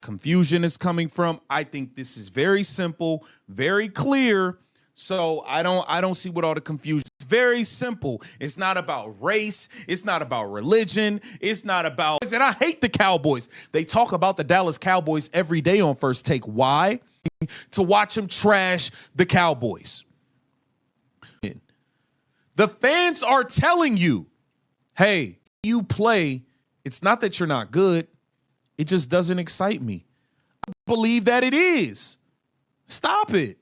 confusion is coming from. I think this is very simple, very clear. So I don't see what all the confusion. It's very simple. It's not about race. It's not about religion. It's not about, and I hate the Cowboys. They talk about the Dallas Cowboys every day on First Take. Why? To watch them trash the Cowboys. The fans are telling you, hey, you play. It's not that you're not good. It just doesn't excite me. I believe that it is. Stop it.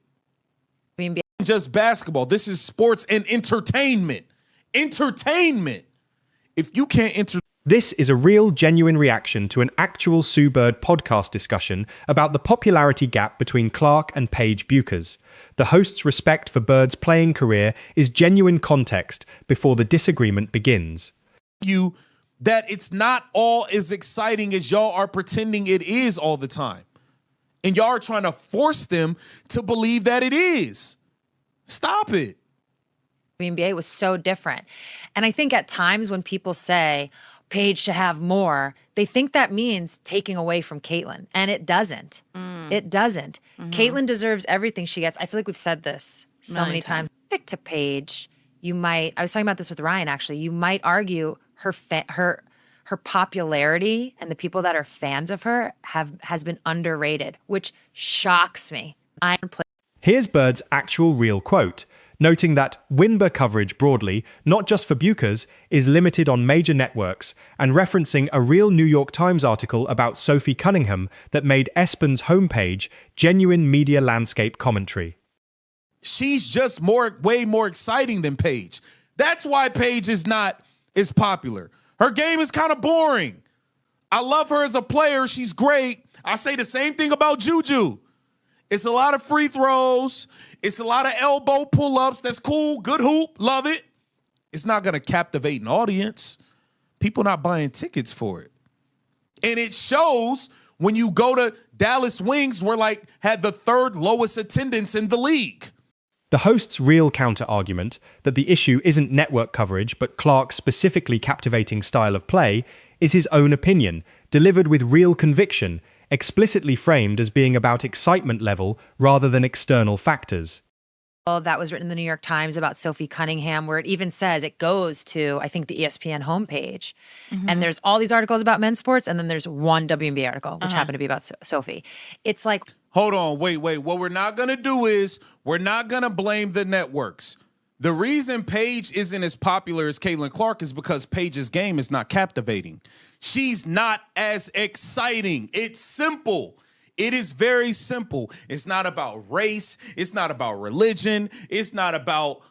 Just basketball. This is sports and entertainment. Entertainment. If you can't This is a real, genuine reaction to an actual Sue Bird podcast discussion about the popularity gap between Clark and Paige Bueckers. The host's respect for Bird's playing career is genuine context before the disagreement begins. That it's not all as exciting as y'all are pretending it is all the time. And y'all are trying to force them to believe that it is. Stop it. WNBA was so different. And I think at times when people say Paige should have more, they think that means taking away from Caitlin. And it doesn't. It doesn't. Caitlin deserves everything she gets. I feel like we've said this so many times. Pick to Paige, you might, I was talking about this with Ryan actually, you might argue her popularity and the people that are fans of her has been underrated, which shocks me. Here's Bird's actual real quote, noting that WNBA coverage broadly, not just for Bueckers, is limited on major networks, and referencing a real New York Times article about Sophie Cunningham that made ESPN's homepage genuine media landscape commentary. She's just way more exciting than Paige. That's why Paige is not as popular. Her game is kind of boring. I love her as a player. She's great. I say the same thing about Juju. It's a lot of free throws. It's a lot of elbow pull-ups. That's cool. Good hoop. Love it. It's not going to captivate an audience. People not buying tickets for it. And it shows when you go to Dallas Wings, we're had the third lowest attendance in the league. The host's real counter-argument that the issue isn't network coverage but Clark's specifically captivating style of play is his own opinion, delivered with real conviction, explicitly framed as being about excitement level rather than external factors. That was written in the New York Times about Sophie Cunningham, where it even says it goes to, I think, the ESPN homepage. And there's all these articles about men's sports, and then there's one WNBA article, which happened to be about Sophie. It's like... Hold on, wait. What we're not going to do is we're not going to blame the networks. The reason Paige isn't as popular as Caitlin Clark is because Paige's game is not captivating. She's not as exciting. It's simple. It is very simple. It's not about race. It's not about religion. It's not about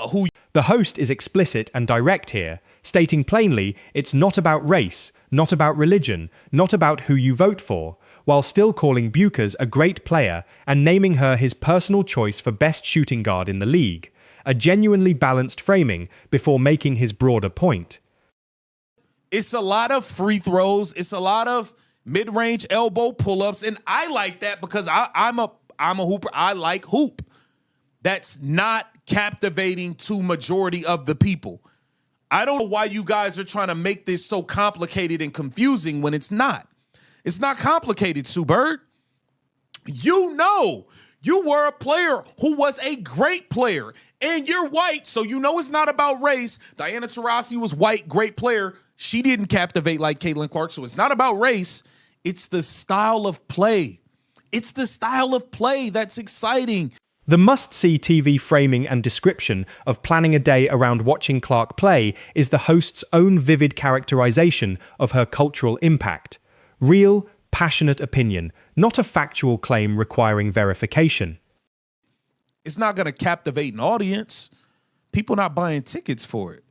who. The host is explicit and direct here, stating plainly it's not about race, not about religion, not about who you vote for, while still calling Bueckers a great player and naming her his personal choice for best shooting guard in the league. A genuinely balanced framing before making his broader point. It's a lot of free throws. It's a lot of mid-range elbow pull-ups, and I like that because I'm a hooper. I like hoop. That's not captivating to majority of the people. I don't know why you guys are trying to make this so complicated and confusing when it's not. It's not complicated, Sue Bird. You know, you were a player who was a great player, and you're white, so you know it's not about race. Diana Taurasi was white, great player. She didn't captivate like Caitlin Clark, so it's not about race. It's the style of play. It's the style of play that's exciting. The must-see TV framing and description of planning a day around watching Clark play is the host's own vivid characterization of her cultural impact. Real, passionate opinion, not a factual claim requiring verification. It's not going to captivate an audience. People not buying tickets for it.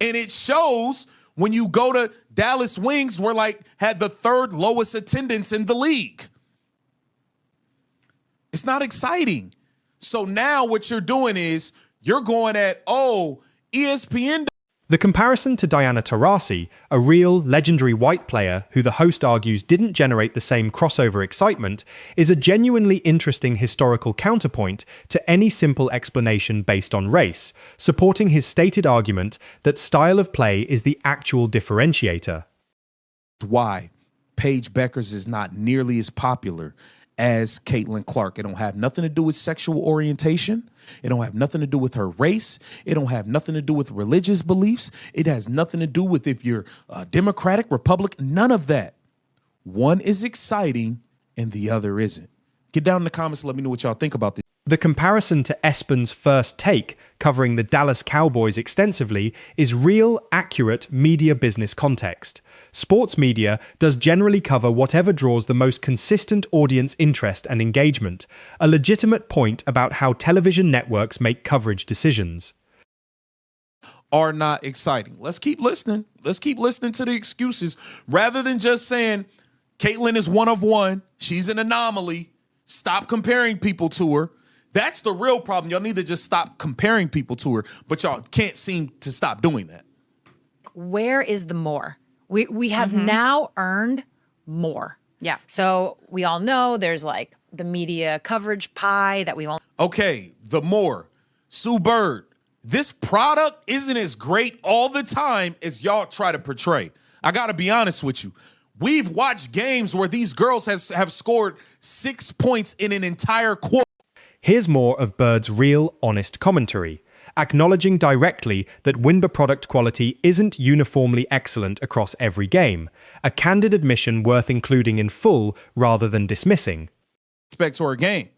And it shows when you go to Dallas Wings, we're had the third lowest attendance in the league. It's not exciting. So now what you're doing is you're going at, ESPN. The comparison to Diana Taurasi, a real, legendary white player who the host argues didn't generate the same crossover excitement, is a genuinely interesting historical counterpoint to any simple explanation based on race, supporting his stated argument that style of play is the actual differentiator. Why? Paige Beckers is not nearly as popular as Caitlin Clark. It don't have nothing to do with sexual orientation. It don't have nothing to do with her race. It don't have nothing to do with religious beliefs. It has nothing to do with if you're Democratic, Republican, none of that. One is exciting and the other isn't. Get down in the comments and let me know what y'all think about this. The comparison to Espen's First Take, covering the Dallas Cowboys extensively, is real, accurate media business context. Sports media does generally cover whatever draws the most consistent audience interest and engagement, a legitimate point about how television networks make coverage decisions. Are not exciting. Let's keep listening. Let's keep listening to the excuses rather than just saying Caitlin is one of one. She's an anomaly. Stop comparing people to her. That's the real problem. Y'all need to just stop comparing people to her, but y'all can't seem to stop doing that. Where is the more? We have now earned more. Yeah. So we all know there's like the media coverage pie that we all. Okay, the more. Sue Bird, this product isn't as great all the time as y'all try to portray. I got to be honest with you. We've watched games where these girls have scored 6 points in an entire quarter. Here's more of Bird's real, honest commentary, acknowledging directly that Winber product quality isn't uniformly excellent across every game, a candid admission worth including in full rather than dismissing. Respect to her game.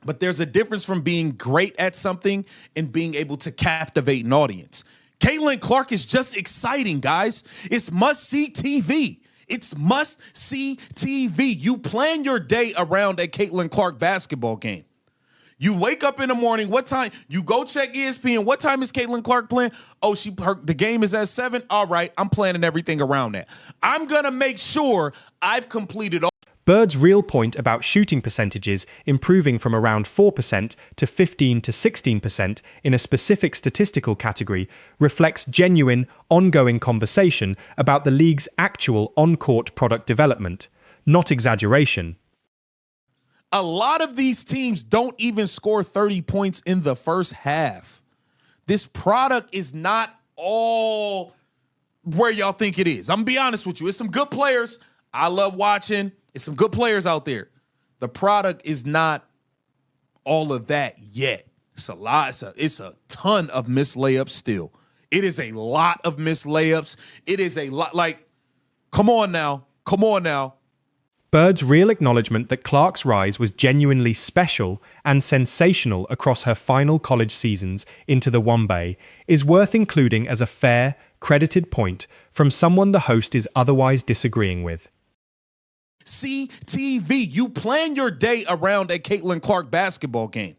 But there's a difference from being great at something and being able to captivate an audience. Caitlin Clark is just exciting, guys. It's must-see TV. It's must-see TV. You plan your day around a Caitlin Clark basketball game. You wake up in the morning, what time? You go check ESPN. What time is Caitlin Clark playing? Oh, the game is at 7. All right, I'm planning everything around that. I'm going to make sure I've completed all. Bird's real point about shooting percentages improving from around 4% to 15 to 16% in a specific statistical category reflects genuine, ongoing conversation about the league's actual on-court product development, not exaggeration. A lot of these teams don't even score 30 points in the first half. This product is not all where y'all think it is. I'm going to be honest with you. It's some good players. I love watching. It's some good players out there. The product is not all of that yet. It's a lot. It's a ton of missed layups still. It is a lot of missed layups. It is a lot. Like, come on now. Come on now. Bird's real acknowledgement that Clark's rise was genuinely special and sensational across her final college seasons into the WNBA is worth including as a fair, credited point from someone the host is otherwise disagreeing with. CTV, you plan your day around a Caitlin Clark basketball game.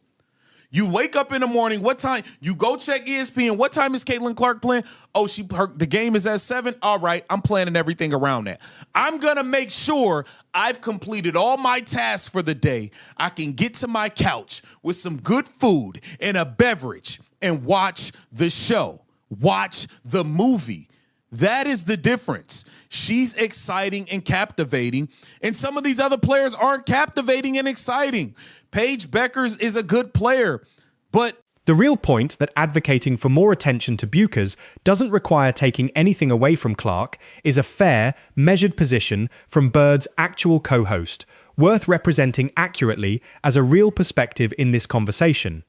You wake up in the morning, what time? You go check ESPN. What time is Caitlin Clark playing? Oh, the game is at 7. All right, I'm planning everything around that. I'm going to make sure I've completed all my tasks for the day. I can get to my couch with some good food and a beverage and watch the show, watch the movie. That is the difference. She's exciting and captivating, and some of these other players aren't captivating and exciting. Paige Beckers is a good player, but the real point that advocating for more attention to Buchers doesn't require taking anything away from Clark is a fair, measured position from Bird's actual co-host, worth representing accurately as a real perspective in this conversation.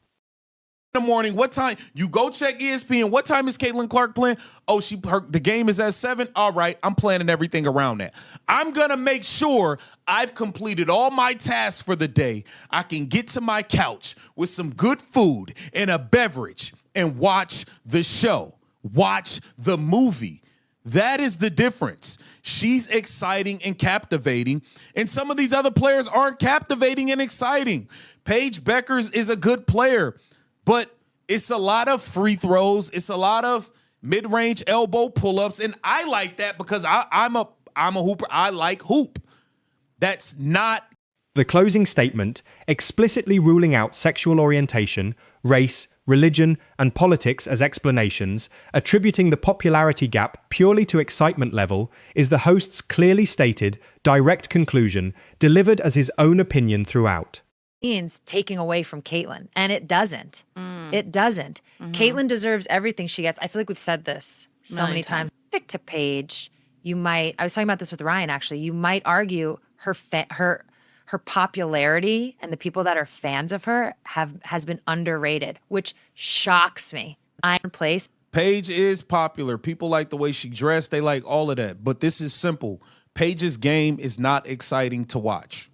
The morning, what time? You go check ESPN. What time is Caitlin Clark playing? Oh, the game is at 7. All right, I'm planning everything around that. I'm going to make sure I've completed all my tasks for the day. I can get to my couch with some good food and a beverage and watch the show, watch the movie. That is the difference. She's exciting and captivating, and some of these other players aren't captivating and exciting. Paige Beckers is a good player, but it's a lot of free throws. It's a lot of mid-range elbow pull-ups, and I like that because I'm a hooper. I like hoop. That's not. The closing statement, explicitly ruling out sexual orientation, race, religion, and politics as explanations, attributing the popularity gap purely to excitement level, is the host's clearly stated, direct conclusion, delivered as his own opinion throughout. Means taking away from Caitlin, and it doesn't. It doesn't. Caitlin deserves everything she gets. I feel like we've said this so many times. Pick to Paige, you might, I was talking about this with Ryan actually, you might argue her popularity and the people that are fans of her has been underrated, which shocks me. Iron Place. Paige is popular. People like the way she dressed. They like all of that. But this is simple. Paige's game is not exciting to watch.